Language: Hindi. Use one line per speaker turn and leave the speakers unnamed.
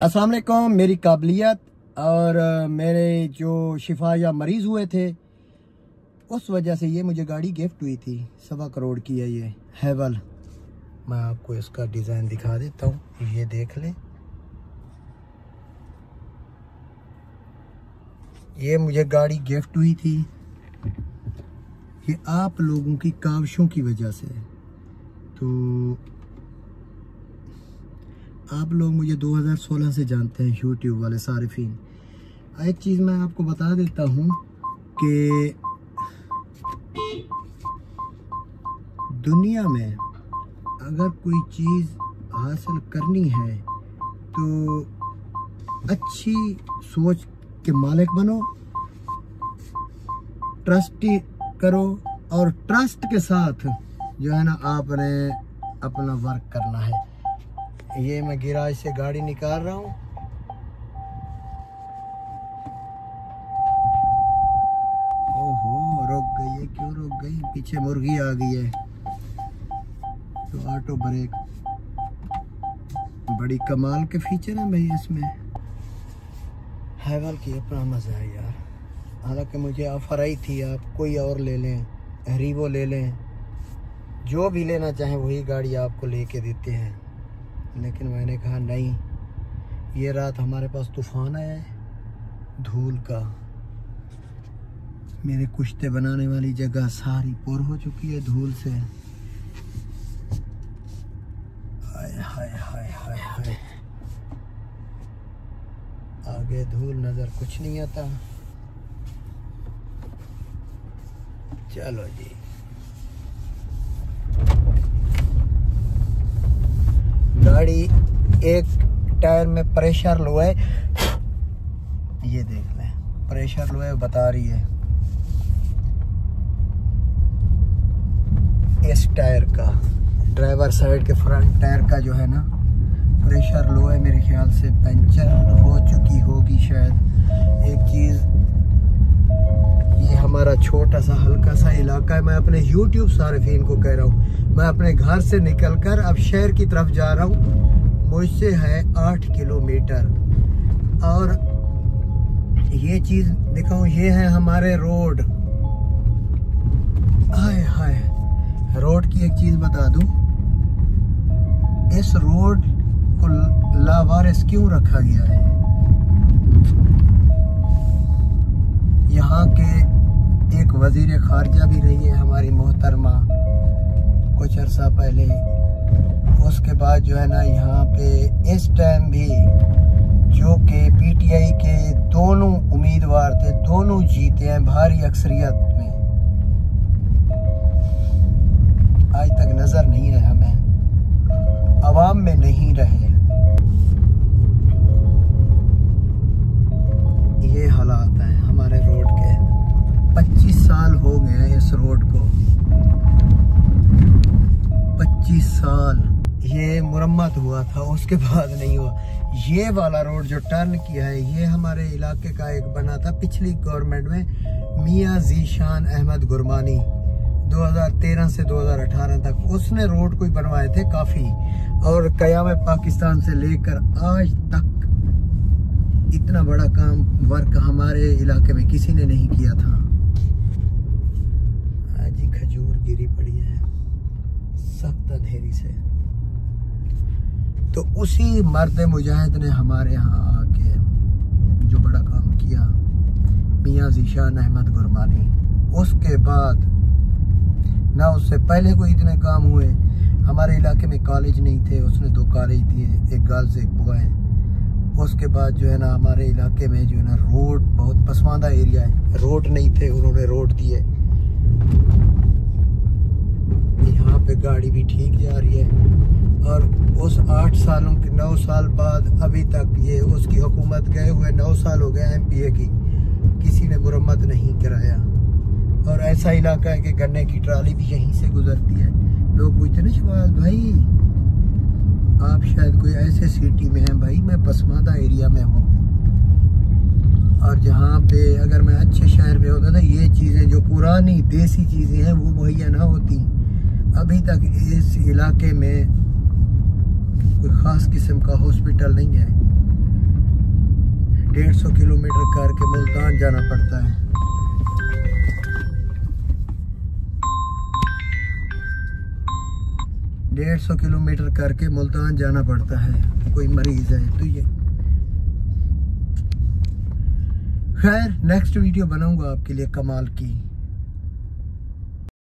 अस्सलाम वालेकुम। मेरी काबिलियत और मेरे जो शिफा या मरीज़ हुए थे उस वजह से ये मुझे गाड़ी गिफ्ट हुई थी। 1.25 करोड़ की है ये हैवल। मैं आपको इसका डिज़ाइन दिखा देता हूँ, ये देख लें। ये मुझे गाड़ी गिफ्ट हुई थी, ये आप लोगों की काविशों की वजह से। तो आप लोग मुझे 2016 से जानते हैं, यूट्यूब वाले सारिफीन। एक चीज़ मैं आपको बता देता हूँ कि दुनिया में अगर कोई चीज़ हासिल करनी है तो अच्छी सोच के मालिक बनो, ट्रस्ट करो और ट्रस्ट के साथ जो है ना आपने अपना वर्क करना है। ये मैं गैराज से गाड़ी निकाल रहा हूँ। ओहो, रुक गई है। क्यों रुक गई? पीछे मुर्गी आ गई है। तो ऑटो ब्रेक बड़ी कमाल के फीचर हैं भाई इसमें। हैवल की अपना मजा है यार। हालांकि मुझे ऑफर आई थी, आप कोई और ले लें, रीवो ले लें, जो भी लेना चाहें वही गाड़ी आपको लेके देते हैं। लेकिन मैंने कहा नहीं। ये रात हमारे पास तूफान आया है धूल का। मेरे कुश्ते बनाने वाली जगह सारी पुर हो चुकी है धूल से। हाय हाय हाय हाय हाय, आगे धूल नजर कुछ नहीं आता। चलो जी, गाड़ी एक टायर में प्रेशर लो है, ये देख लें, प्रेशर लो है बता रही है इस टायर का। ड्राइवर साइड के फ्रंट टायर का जो है ना प्रेशर लो है। मेरे ख्याल से पंचर हो चुकी होगी शायद। एक चीज़, ये हमारा छोटा सा हल्का सा इलाका है। मैं अपने YouTube सारिफीन को कह रहा हूँ, मैं अपने घर से निकलकर अब शहर की तरफ जा रहा हूँ। मुझसे है 8 किलोमीटर। और ये चीज़ दिखाऊँ, ये है हमारे रोड। हाय हाय, रोड की एक चीज़ बता दूँ, इस रोड को लावारिस क्यों रखा गया है? यहाँ के एक वजीर खारजा भी रही है हमारी मोहतरमा कुछ अर्सा पहले। उसके बाद जो है ना यहाँ पे इस टाइम भी जो कि PTI के दोनों उम्मीदवार थे, दोनों जीते हैं भारी अक्सरियत में। आज तक नजर नहीं है हमें, अवाम में नहीं रहे। ये हालात हैं हमारे रोड के। 25 साल हो गए हैं इस रोड को, 25 साल। ये मुरम्मत हुआ था, उसके बाद नहीं हुआ। ये वाला रोड जो टर्न किया है, ये हमारे इलाके का एक बना था पिछली गवर्नमेंट में, मियां ज़ीशान अहमद गुरमानी, 2013 से 2018 तक उसने रोड कोई बनवाए थे काफ़ी। और क़याम पाकिस्तान से लेकर आज तक इतना बड़ा काम वर्क हमारे इलाके में किसी ने नहीं किया था। आज ही खजूर गिरी पड़ी है सख्त अंधेरी से। तो उसी मर्द मुजाहिद ने हमारे यहाँ आके जो बड़ा काम किया, मियां ज़ीशान अहमद गुरमानी। उसके बाद ना उससे पहले कोई इतने काम हुए। हमारे इलाके में कॉलेज नहीं थे, उसने 2 कॉलेज दिए, एक गर्ल्स एक बॉय। उसके बाद जो है ना हमारे इलाके में जो है ना रोड, बहुत पसमानदा एरिया है, रोड नहीं थे, उन्होंने रोड दिए। यहाँ पे गाड़ी भी ठीक जा रही है। और उस 8 सालों के 9 साल बाद अभी तक ये उसकी हुकूमत गए हुए 9 साल हो गए MPA की, किसी ने मुरम्मत नहीं कराया। और ऐसा इलाका है कि गन्ने की ट्राली भी यहीं से गुजरती है। लोग पूछते ना शहबाज भाई, आप शायद कोई ऐसे सिटी में हैं। भाई मैं पसमानदा एरिया में हूँ, और जहाँ पे अगर मैं अच्छे शहर में होता था, ये चीज़ें जो पुरानी देसी चीज़ें हैं वो मुहैया ना होती। अभी तक इस इलाके में कोई ख़ास किस्म का हॉस्पिटल नहीं है। 150 किलोमीटर करके मुल्तान जाना पड़ता है। डेढ़ 150 किलोमीटर करके मुल्तान जाना पड़ता है कोई मरीज है तो। ये खैर नेक्स्ट वीडियो बनाऊंगा आपके लिए कमाल की।